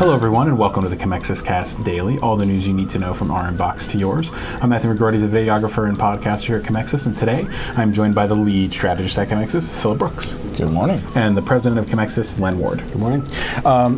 Hello everyone and welcome to the Commexis Cast Daily, all the news you need to know from our inbox to yours. I'm Matthew McGrorty, the videographer and podcaster here at Commexis, and today I'm joined by the lead strategist at Commexis, Phillip Brooks. Good morning. And the president of Commexis, Len Ward. Good morning.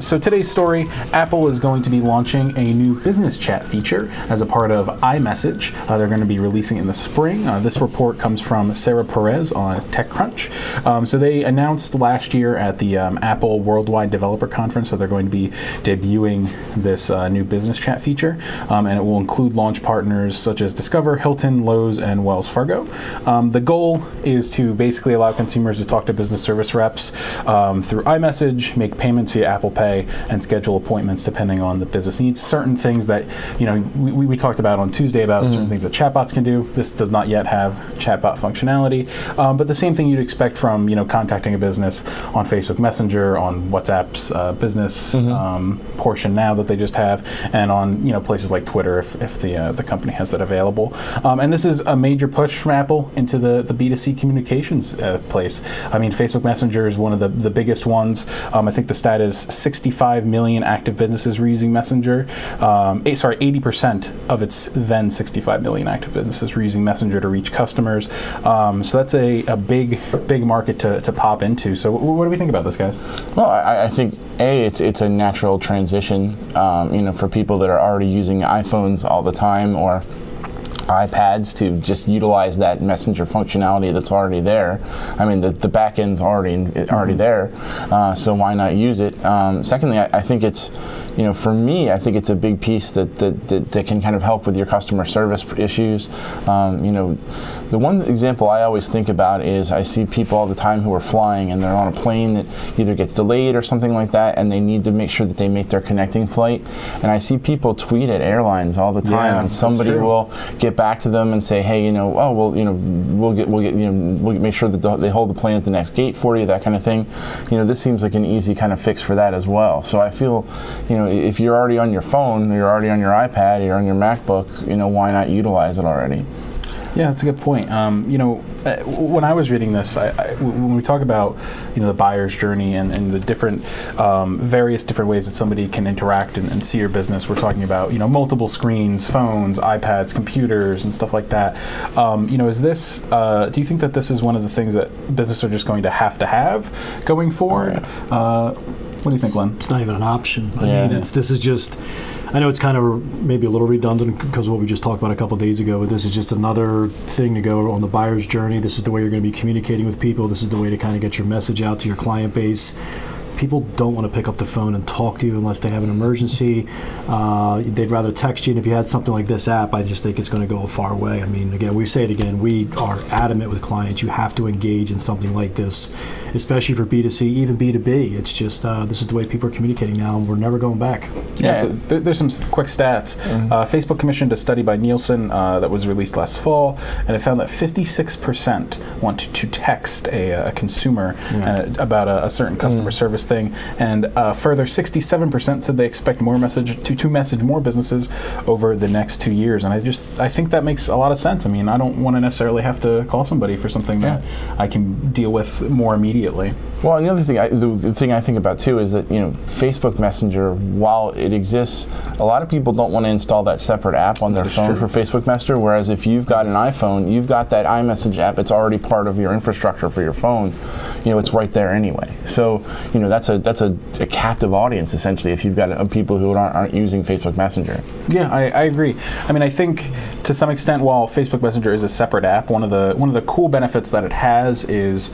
So today's story, Apple is going to be launching a new business chat feature as a part of iMessage. They're going to be releasing it in the spring. This report comes from Sarah Perez on TechCrunch. So they announced last year at the Apple Worldwide Developer Conference that they're going to be debuting this new business chat feature, and it will include launch partners such as Discover, Hilton, Lowe's, and Wells Fargo. The goal is to basically allow consumers to talk to business service reps through iMessage, make payments via Apple Pay, and schedule appointments depending on the business needs. Certain things that we talked about on Tuesday about certain things that chatbots can do. This does not yet have chatbot functionality, but the same thing you'd expect from contacting a business on Facebook Messenger, on WhatsApp's business portion now that they just have, and on places like Twitter if the company has that available. And this is a major push from Apple into the B2C communications place. I mean, Facebook Messenger is one of the biggest ones. I think the stat is 65 million active businesses were using Messenger. 80% of its then 65 million active businesses were using Messenger to reach customers. So that's a big market to pop into. So what do we think about this, guys? Well, I think it's a natural transition, for people that are already using iPhones all the time or iPads to just utilize that Messenger functionality that's already there. I mean, the back end's already there, so why not use it? Secondly, I think it's, for me, I think it's a big piece that can kind of help with your customer service issues. The one example I always think about is I see people all the time who are flying and they're on a plane that either gets delayed or something like that, and they need to make sure that they make their connecting flight. And I see people tweet at airlines all the time, and somebody will get back to them and say, hey, we'll make sure that they hold the plane at the next gate for you, that kind of thing. This seems like an easy kind of fix for that as well. So I feel, if you're already on your phone, you're already on your iPad, you're on your MacBook, why not utilize it already? Yeah, that's a good point. When I was reading this, when we talk about the buyer's journey and the different various different ways that somebody can interact and see your business, we're talking about multiple screens, phones, iPads, computers, and stuff like that. Is this? Do you think that this is one of the things that businesses are just going to have going forward? What do you think, Len? It's not even an option. I mean, this is just. I know it's kind of maybe a little redundant because of what we just talked about a couple of days ago, but this is just another thing to go on the buyer's journey. This is the way you're going to be communicating with people. This is the way to kind of get your message out to your client base. People don't want to pick up the phone and talk to you unless they have an emergency. They'd rather text you, and if you had something like this app, I just think it's going to go a far way. I mean, again, we say it again, we are adamant with clients. You have to engage in something like this, especially for B2C, even B2B. It's just, this is the way people are communicating now, and we're never going back. Yeah, so there's some quick stats. Facebook commissioned a study by Nielsen that was released last fall, and it found that 56% want to text a consumer about a certain customer service thing, and further 67% said they expect to message more businesses over the next 2 years. And I think that makes a lot of sense. I mean, I don't want to necessarily have to call somebody for something that I can deal with more immediately. Well, and the other thing, the thing I think about too is that Facebook Messenger, while it exists, a lot of people don't want to install that separate app on their phone for Facebook Messenger. Whereas if you've got an iPhone, you've got that iMessage app. It's already part of your infrastructure for your phone. It's right there anyway. So that's a captive audience essentially if you've got people who aren't using Facebook Messenger. Yeah, I agree. I mean, I think to some extent, while Facebook Messenger is a separate app, one of the cool benefits that it has is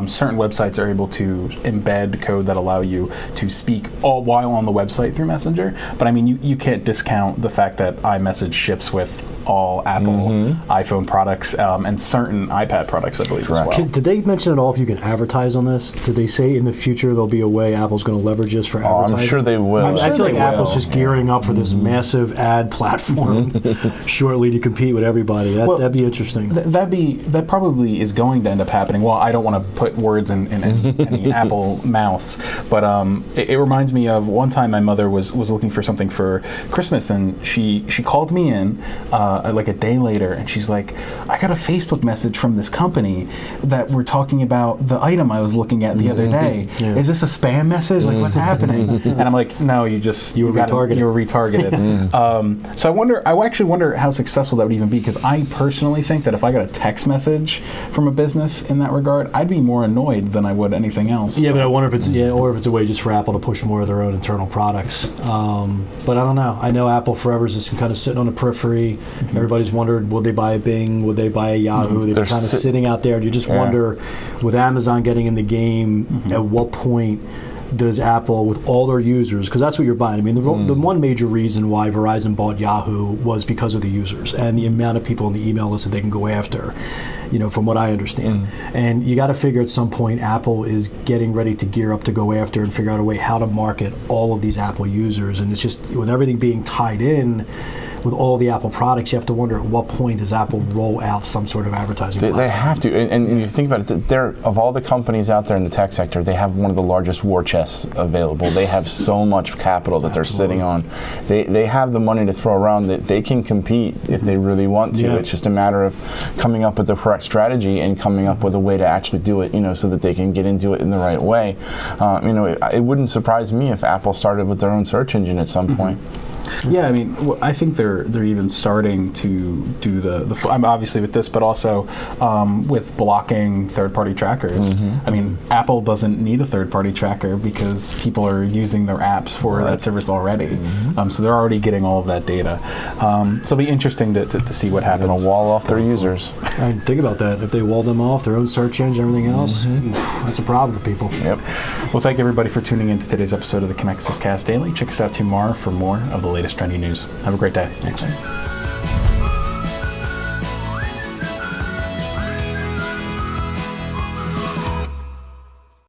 certain websites are able to embed code that allow you to speak all while on the website through Messenger. But I mean, you can't discount the fact that iMessage ships with all Apple iPhone products and certain iPad products, I believe, as well. Did they mention at all if you can advertise on this? Did they say in the future there'll be a way Apple's going to leverage this for advertising? I'm sure they will. I feel like Apple's just gearing up for this massive ad platform shortly to compete with everybody. That'd be interesting. That probably is going to end up happening. Well, I don't want to put words in any Apple mouths, but it reminds me of one time my mother was looking for something for Christmas, and she called me in like a day later, and she's like, I got a Facebook message from this company that we're talking about the item I was looking at the other day. Yeah. Is this a spam message? Like, what's happening? And I'm like, no, you were retargeted. So I actually wonder how successful that would even be, because I personally think that if I got a text message from a business in that regard, I'd be more annoyed than I would anything else. Yeah, but I wonder if it's or if it's a way just for Apple to push more of their own internal products. But I don't know. I know Apple forever is just kind of sitting on the periphery. Everybody's wondered, would they buy a Bing? Would they buy a Yahoo? They're kind of sitting out there, and you just wonder, with Amazon getting in the game, at what point does Apple, with all their users, because that's what you're buying. I mean, the one major reason why Verizon bought Yahoo was because of the users and the amount of people in the email list that they can go after, from what I understand. And you got to figure at some point Apple is getting ready to gear up to go after and figure out a way how to market all of these Apple users. And it's just, with everything being tied in with all the Apple products, you have to wonder at what point does Apple roll out some sort of advertising platform. They have to, and you think about it, of all the companies out there in the tech sector, they have one of the largest war chests available. They have so much capital that they're sitting on. They have the money to throw around that they can compete if they really want to. Yeah. It's just a matter of coming up with the correct strategy and coming up with a way to actually do it, so that they can get into it in the right way. It wouldn't surprise me if Apple started with their own search engine at some point. Yeah, I mean, I think they're even starting to do the obviously with this, but also with blocking third-party trackers. I mean, Apple doesn't need a third-party tracker because people are using their apps for that service already. So they're already getting all of that data. So it'll be interesting to see what happens. They're gonna wall off their users. And think about that. If they wall them off, their own search engine, everything else, that's a problem for people. Yep. Well, thank everybody for tuning in to today's episode of the Commexis Cast Daily. Check us out tomorrow for more of the latest trendy news. Have a great day. Thanks.